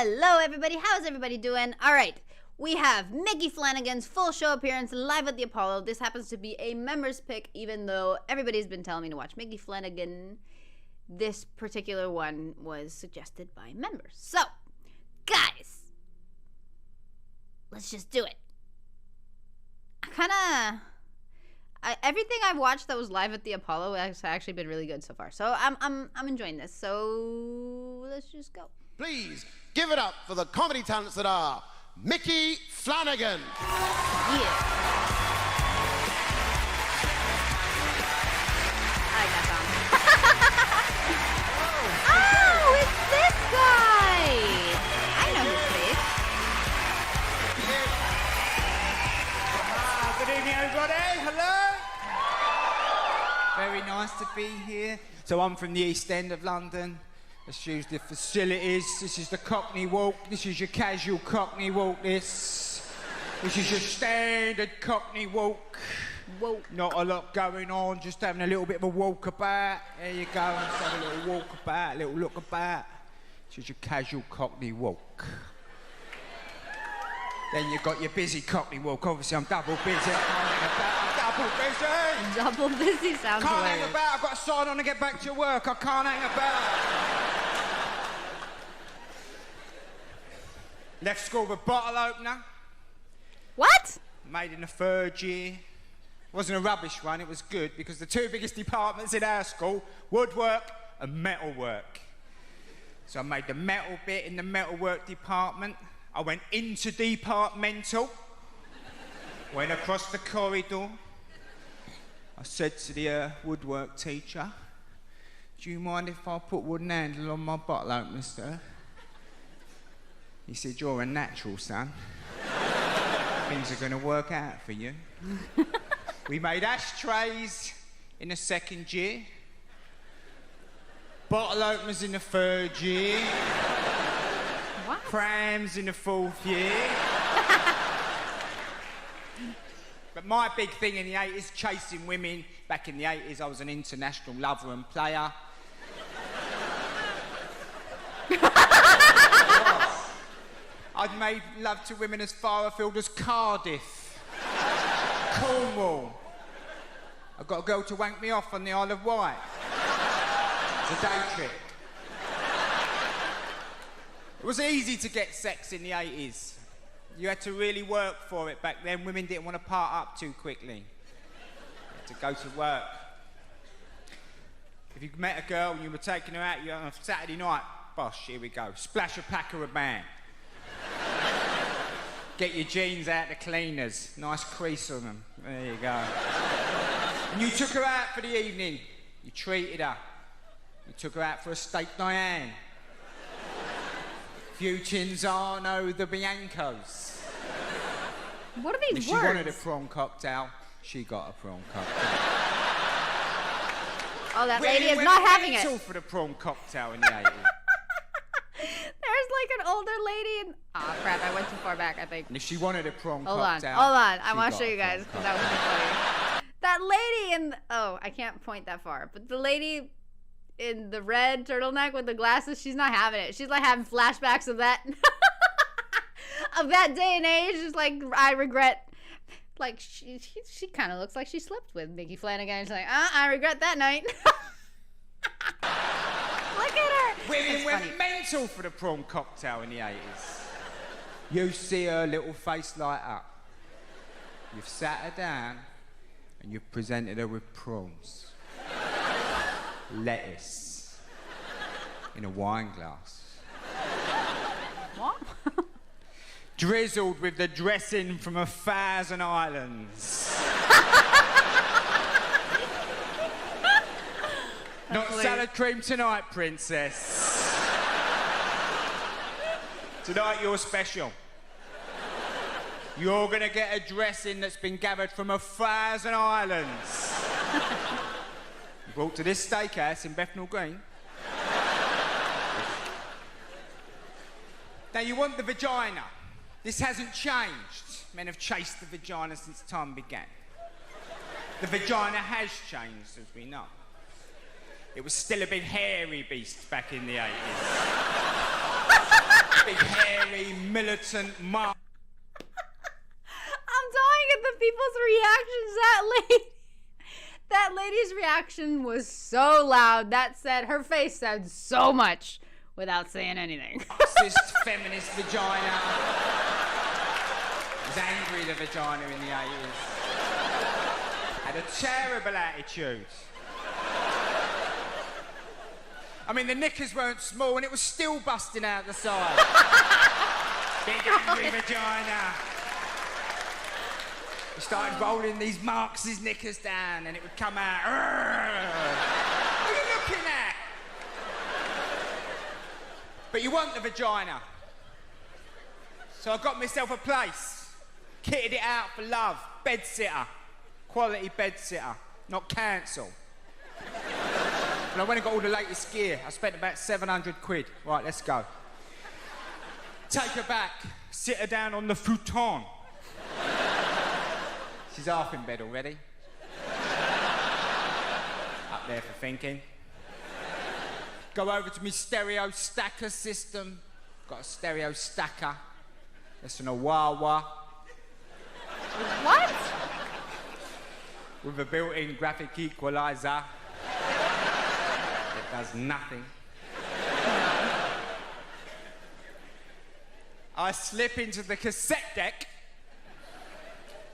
Hello, everybody. How's everybody doing? All right. We have Mickey Flanagan's full show appearance live at the Apollo. This happens to be a members pick, even though everybody's been telling me to watch Mickey Flanagan. This particular one was suggested by members. So, guys, let's just do it. Everything I've watched that was live at the Apollo has actually been really good so far. So I'm enjoying this. So let's just go. Please give it up for the comedy talents that are Mickey Flanagan. Yeah. I got some. Oh, it's this guy. I know his face. Good evening, everybody. Hello. Very nice to be here. So I'm from the East End of London. Let's use the facilities. This is the Cockney walk. This is your casual Cockney walk. This is your standard Cockney walk. Not a lot going on, just having a little bit of a walk about. There you go, let's have a little walk about, a little look about. This is your casual Cockney walk. Then you've got your busy Cockney walk. Obviously, I'm double busy. Double busy sounds Can't hilarious. hang about. I've got to sign on and get back to work. I can't hang about. Left school with a bottle opener. What? Made in the third year. Wasn't a rubbish one, it was good, because the two biggest departments in our school, woodwork and metalwork. So I made the metal bit in the metalwork department. I went into departmental. Went across the corridor. I said to the woodwork teacher, "Do you mind if I put wooden handle on my bottle opener, sir?" He said, "You're a natural, son. Things are going to work out for you." We made ashtrays in the second year, bottle openers in the third year, What? prams in the fourth year. But my big thing in the 80s, chasing women. Back in the 80s, I was an international lover and player. I'd made love to women as far afield as Cardiff, Cornwall. I got a girl to wank me off on the Isle of Wight. It's a day trip. It was easy to get sex in the 80s. You had to really work for it back then. Women didn't want to part up too quickly. You had to go to work. If you met a girl and you were taking her out on a Saturday night, bosh, here we go. Splash a pack of a band. Get your jeans out the cleaners. Nice crease on them. There you go. And you took her out for the evening. You treated her. You took her out for a steak Diane. Few Cinzano, the Biancos. What are these If she words? wanted a prawn cocktail, she got a prawn cocktail. Oh, that lady is not having it. It's all for the prawn cocktail in the 80s. There's like an older lady and... Oh, crap, I went too far back, I think. And if she wanted a prawn Hold cocktail... on. I she want to got show a you guys, prawn because that was so funny. That lady in... Oh, I can't point that far. But the lady in the red turtleneck with the glasses, she's not having it. She's like having flashbacks of that... of that day and age. Just like, I regret... Like, she kind of looks like she slept with Mickey Flanagan. She's like, I regret that night. Look at her. Women went mental for the prawn cocktail in the 80s. You see her little face light up. You've sat her down and you've presented her with prawns. Lettuce. In a wine glass. What? Drizzled with the dressing from 1,000 islands. Not salad cream tonight, princess. Tonight you're special. You're gonna get a dressing that's been gathered from 1,000 islands. You brought to this steakhouse in Bethnal Green. Now you want the vagina. This hasn't changed. Men have chased the vagina since time began. The vagina has changed, as we know. It was still a big hairy beast back in the 80s. Big gay militant mark. I'm dying at the people's reactions. That lady's reaction was so loud. That said, her face said so much without saying anything. Marxist feminist vagina. Was angry the vagina in the 80s. Had a terrible attitude. I mean, the knickers weren't small and it was still busting out the side. Big angry vagina. We started rolling these Marxist knickers down and it would come out. What are you looking at? But you want the vagina. So I got myself a place. Kitted it out for love. Bed-sitter. Quality bed-sitter. Not council. And I went and got all the latest gear. I spent about 700 quid. Right, let's go. Take her back. Sit her down on the futon. She's half in bed already. Up there for thinking. Go over to me stereo stacker system. Got a stereo stacker. Listen to wah-wah. What? With a built-in graphic equalizer. It does nothing. I slip into the cassette deck.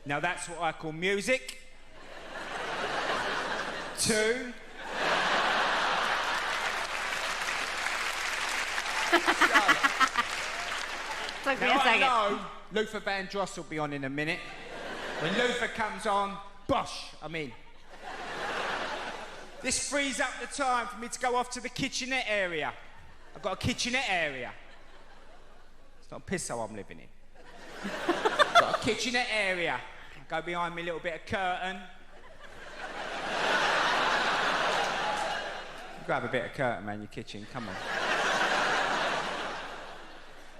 Now that's what I call music. 2. Took me a second. I know Luther Vandross will be on in a minute. When Luther comes on, bosh, I'm in. This frees up the time for me to go off to the kitchenette area. I've got a kitchenette area. It's not a piss hole I'm living in. Got a kitchenette area. Go behind me a little bit of curtain. Grab a bit of curtain, man, your kitchen, come on.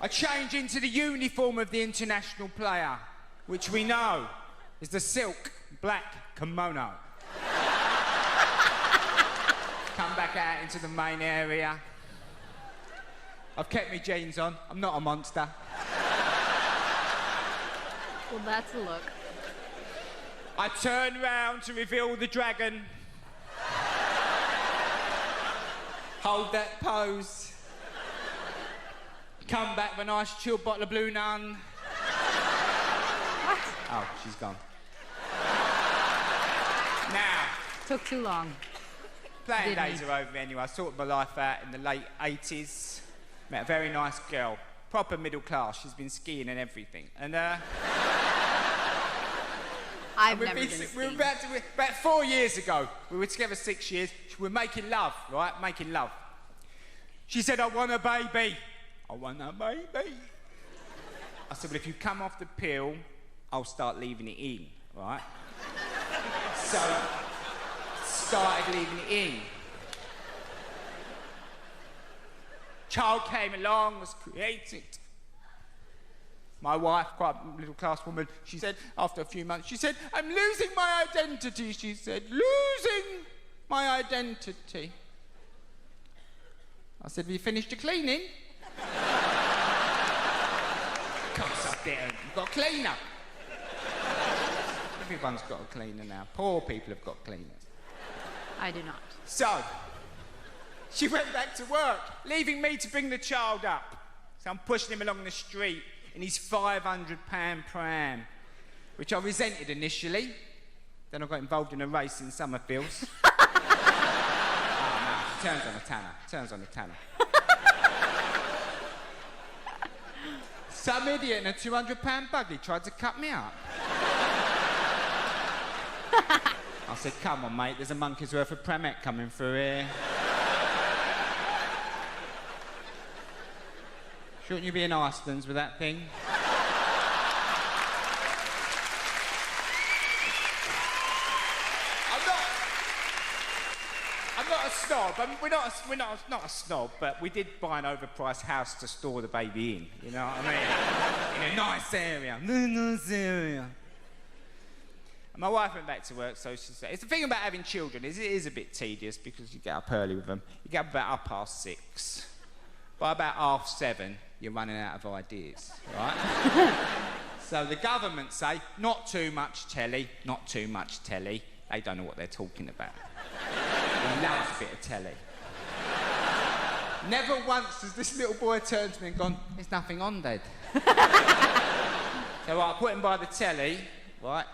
I change into the uniform of the international player, which we know is the silk black kimono. Come back out into the main area. I've kept my jeans on. I'm not a monster. Well, that's a look. I turn round to reveal the dragon. Hold that pose. Come back with a nice chilled bottle of Blue Nun. What? Oh, she's gone. Now. Took too long. Playing days are over anyway. I sorted my life out in the late 80s. Met a very nice girl. Proper middle class. She's been skiing and everything. And, I've never been skiing. We were about 4 years ago. We were together 6 years. We were making love, right? Making love. She said, I want a baby. I want a baby. I said, well, if you come off the pill, I'll start leaving it in, right? So, started leaving it in. Child came along, was created. My wife, quite a middle class woman, she said, after a few months, she said, I'm losing my identity, she said, losing my identity. I said, have you finished your cleaning? Of course I didn't. You've got a cleaner. Everyone's got a cleaner now. Poor people have got cleaners. I do not. So, she went back to work, leaving me to bring the child up. So I'm pushing him along the street in his £500 pram, which I resented initially. Then I got involved in a race in Summerfields. Oh, no, she turns on a tanner. Turns on a tanner. Some idiot in a £200 buggy tried to cut me up. I said, come on, mate, there's a monkey's worth of Pramet coming through here. Shouldn't you be in Icelands with that thing? I'm not a snob. I mean, we're not a snob, but we did buy an overpriced house to store the baby in. You know what I mean? In a nice area. Nice area. And my wife went back to work, so she said, it's the thing about having children is it is a bit tedious because you get up early with them. You get up about 6:30. By about 7:30, you're running out of ideas, right? So the government say, not too much telly, not too much telly. They don't know what they're talking about. He loves a bit of telly. Never once has this little boy turned to me and gone, there's nothing on, Dad. So I put him by the telly, right?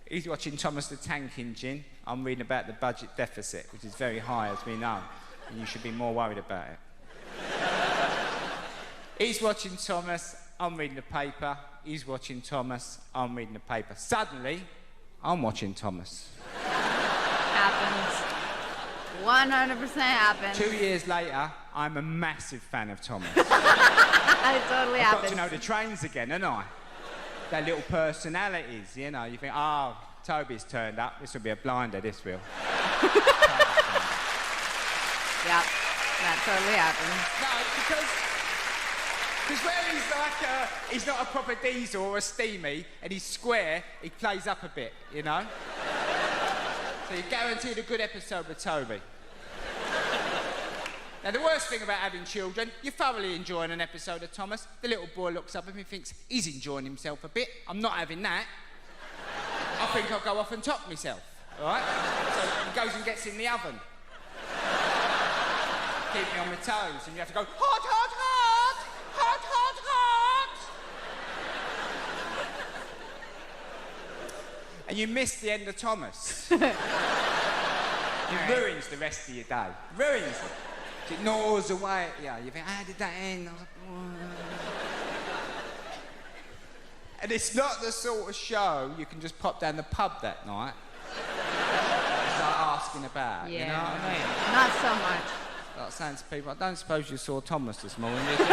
He's watching Thomas the Tank Engine. I'm reading about the budget deficit, which is very high, as we know. And you should be more worried about it. He's watching Thomas, I'm reading the paper. He's watching Thomas, I'm reading the paper. Suddenly, I'm watching Thomas. Happens. 100% happens. 2 years later, I'm a massive fan of Thomas. It totally I've got happens. to know the trains again, haven't I? Their little personalities, you know. You think, oh, Toby's turned up. This will be a blinder, this will. Yep, that totally happens. No, because where he's like, he's not a proper diesel or a steamy, and he's square, he plays up a bit, you know? So you're guaranteed a good episode with Toby. Now, the worst thing about having children, you're thoroughly enjoying an episode of Thomas. The little boy looks up at me and thinks, he's enjoying himself a bit. I'm not having that. I think I'll go off and top myself, all right? So he goes and gets in the oven. Keep me on my toes, and you have to go, hot, hot, hot! Hot, hot, hot! And you miss the end of Thomas. It ruins the rest of your day. Ruins it. It gnaws away at you. You think, how did that end? I was like, and it's not the sort of show you can just pop down the pub that night and start asking about, Yeah, you know what I mean? not so much. Like saying to people, I don't suppose you saw Thomas this morning, did you?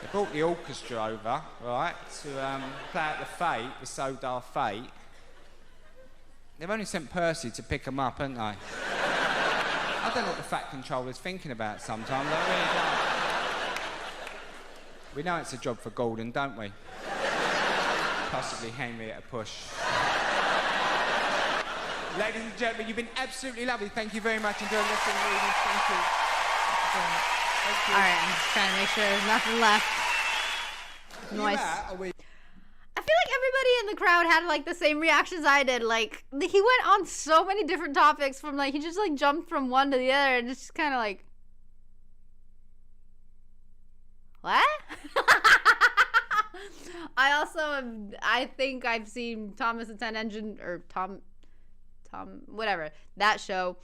They brought the orchestra over, right, to play out the Fate, the So Dar Fate. They've only sent Percy to pick them up, haven't they? I don't know what the Fat Controller's thinking about sometimes, I really don't. We know it's a job for Gordon, don't we? Possibly Henry at a push. Ladies and gentlemen, you've been absolutely lovely. Thank you very much. Enjoy the rest of the evening. Thank you. Thank you. All right, I'm just trying to make sure there's nothing left. Noise. I feel like everybody in the crowd had like the same reactions I did. Like he went on so many different topics from like he just like jumped from one to the other and just kind of like what? I think I've seen Thomas the Tank Engine or Tom whatever that show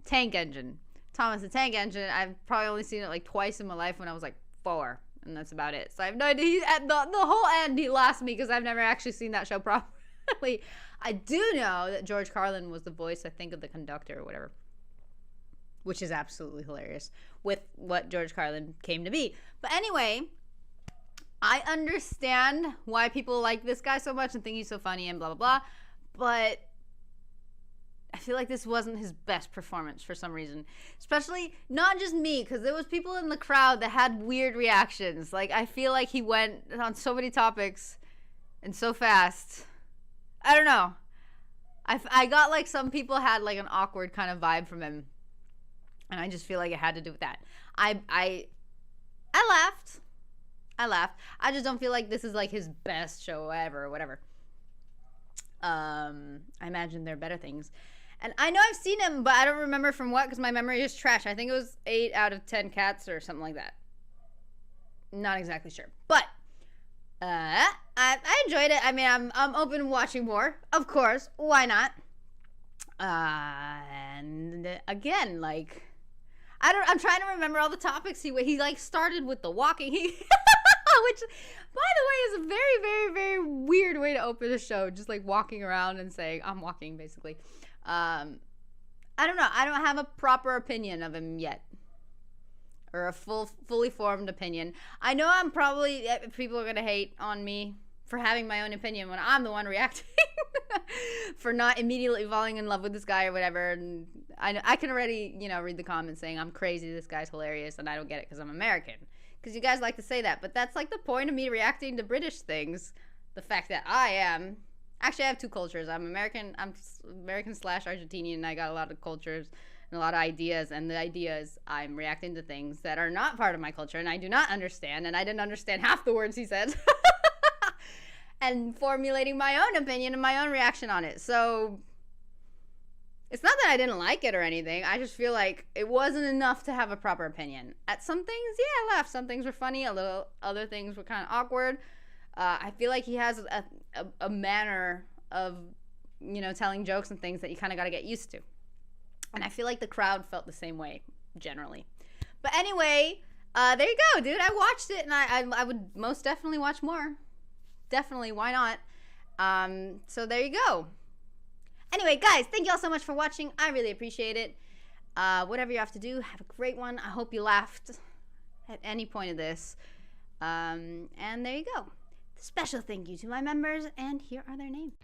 Tank Engine. Thomas the Tank Engine. I've probably only seen it like twice in my life when I was like 4. And that's about it. So I have no idea. At the whole end, he lost me because I've never actually seen that show properly. I do know that George Carlin was the voice, I think, of the conductor or whatever. Which is absolutely hilarious with what George Carlin came to be. But anyway, I understand why people like this guy so much and think he's so funny and blah, blah, blah. But I feel like this wasn't his best performance for some reason. Especially, not just me, because there was people in the crowd that had weird reactions. Like, I feel like he went on so many topics and so fast. I don't know. I got like some people had like an awkward kind of vibe from him. And I just feel like it had to do with that. I laughed. I just don't feel like this is like his best show ever or whatever. I imagine there are better things. And I know I've seen him, but I don't remember from what because my memory is trash. I think it was 8 out of 10 cats or something like that. Not exactly sure. But I enjoyed it. I mean, I'm open to watching more. Of course. Why not? And again, like, I'm trying to remember all the topics he like started with the walking. Which, by the way, is a very, very, very weird way to open a show. Just like walking around and saying, I'm walking, basically. I don't know. I don't have a proper opinion of him yet. Or a fully formed opinion. I know I'm probably, people are going to hate on me for having my own opinion when I'm the one reacting. For not immediately falling in love with this guy or whatever. And I can already, read the comments saying I'm crazy, this guy's hilarious, and I don't get it because I'm American. Because you guys like to say that. But that's like the point of me reacting to British things. The fact that I am. Actually, I have 2 cultures. I'm American/Argentinian. And I got a lot of cultures and and a lot of ideas, and the ideas I'm reacting to things that are not part of my culture and I do not understand, and I didn't understand half the words he said. And formulating my own opinion and my own reaction on it. So it's not that I didn't like it or anything. I just feel like it wasn't enough to have a proper opinion. At some things, yeah, I laughed. Some things were funny. Other things were kind of awkward. I feel like he has a manner of, you know, telling jokes and things that you kind of got to get used to. And I feel like the crowd felt the same way, generally. But anyway, there you go, dude. I watched it, and I would most definitely watch more. Definitely, why not? So there you go. Anyway, guys, thank you all so much for watching. I really appreciate it. Whatever you have to do, have a great one. I hope you laughed at any point of this. And there you go. Special thank you to my members, and here are their names.